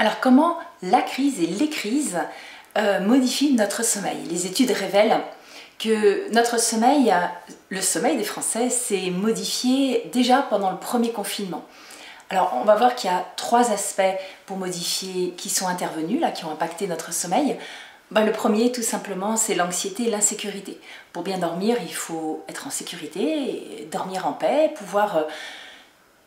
Alors comment la crise et les crises modifient notre sommeil? Les études révèlent que notre sommeil, le sommeil des Français, s'est modifié déjà pendant le premier confinement. Alors on va voir qu'il y a trois aspects pour modifier qui sont intervenus, là, qui ont impacté notre sommeil. Le premier, tout simplement, c'est l'anxiété et l'insécurité. Pour bien dormir, il faut être en sécurité, dormir en paix, pouvoir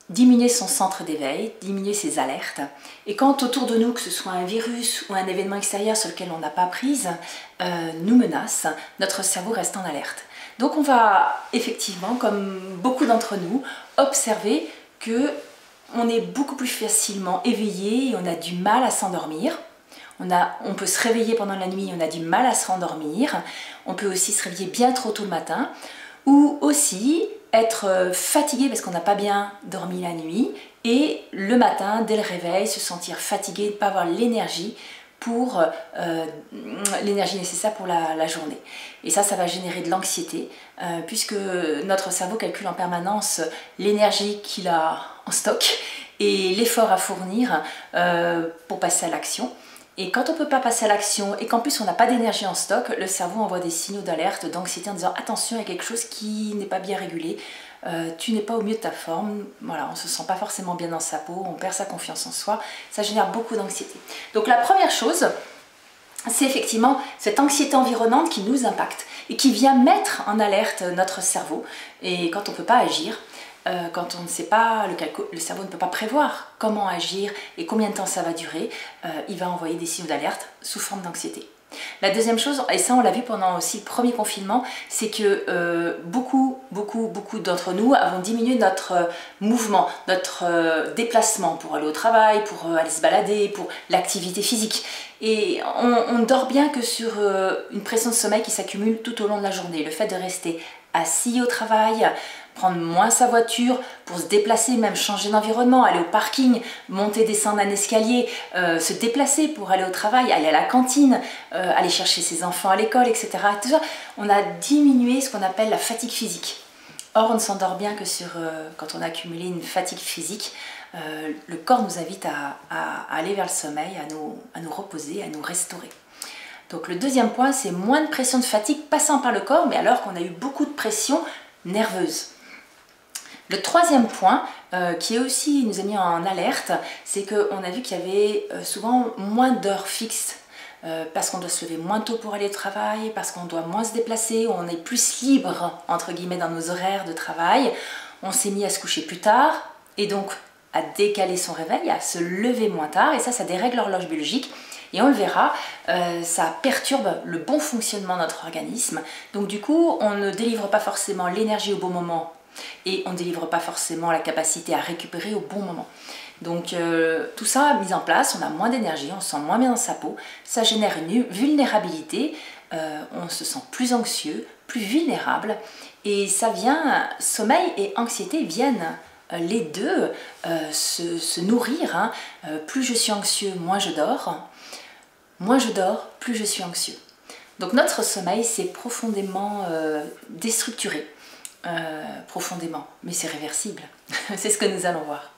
diminuer son centre d'éveil, diminuer ses alertes. Et quand autour de nous, que ce soit un virus ou un événement extérieur sur lequel on n'a pas prise, nous menace, notre cerveau reste en alerte. Donc on va effectivement, comme beaucoup d'entre nous, observer que on est beaucoup plus facilement éveillé et on a du mal à s'endormir. On peut se réveiller pendant la nuit, on a du mal à se rendormir. On peut aussi se réveiller bien trop tôt le matin. Ou aussi être fatigué parce qu'on n'a pas bien dormi la nuit. Et le matin, dès le réveil, se sentir fatigué, ne pas avoir l'énergie nécessaire pour la journée. Et ça va générer de l'anxiété puisque notre cerveau calcule en permanence l'énergie qu'il a en stock et l'effort à fournir pour passer à l'action. Et quand on ne peut pas passer à l'action et qu'en plus on n'a pas d'énergie en stock, le cerveau envoie des signaux d'alerte, d'anxiété en disant attention, il y a quelque chose qui n'est pas bien régulé, tu n'es pas au mieux de ta forme, voilà, on ne se sent pas forcément bien dans sa peau, on perd sa confiance en soi, ça génère beaucoup d'anxiété. Donc la première chose, c'est effectivement cette anxiété environnante qui nous impacte et qui vient mettre en alerte notre cerveau. Et quand on ne peut pas agir, quand on ne sait pas, le cerveau ne peut pas prévoir comment agir et combien de temps ça va durer, il va envoyer des signaux d'alerte sous forme d'anxiété. La deuxième chose, et ça on l'a vu pendant aussi le premier confinement, c'est que beaucoup d'entre nous avons diminué notre mouvement, notre déplacement pour aller au travail, pour aller se balader, pour l'activité physique. Et on dort bien que sur une pression de sommeil qui s'accumule tout au long de la journée. Le fait de rester assis au travail, prendre moins sa voiture pour se déplacer, même changer d'environnement, aller au parking, monter, descendre un escalier, se déplacer pour aller au travail, aller à la cantine, aller chercher ses enfants à l'école, etc. Tout ça, on a diminué ce qu'on appelle la fatigue physique. Or, on ne s'endort bien que quand on a accumulé une fatigue physique. Le corps nous invite à aller vers le sommeil, à nous reposer, à nous restaurer. Donc le deuxième point, c'est moins de pression de fatigue passant par le corps, mais alors qu'on a eu beaucoup de pression nerveuse. Le troisième point, qui aussi nous a mis en alerte, c'est qu'on a vu qu'il y avait souvent moins d'heures fixes, parce qu'on doit se lever moins tôt pour aller au travail, parce qu'on doit moins se déplacer, on est plus libre, entre guillemets, dans nos horaires de travail. On s'est mis à se coucher plus tard, et donc à décaler son réveil, à se lever moins tard, et ça dérègle l'horloge biologique. Et on le verra, ça perturbe le bon fonctionnement de notre organisme. Donc du coup, on ne délivre pas forcément l'énergie au bon moment et on ne délivre pas forcément la capacité à récupérer au bon moment. Donc tout ça mis en place, on a moins d'énergie, on se sent moins bien dans sa peau, ça génère une vulnérabilité, on se sent plus anxieux, plus vulnérable et ça vient, sommeil et anxiété viennent les deux se nourrir, hein. Plus je suis anxieux, moins je dors. Moins je dors, plus je suis anxieux. Donc notre sommeil, c'est profondément déstructuré. Profondément, mais c'est réversible. C'est ce que nous allons voir.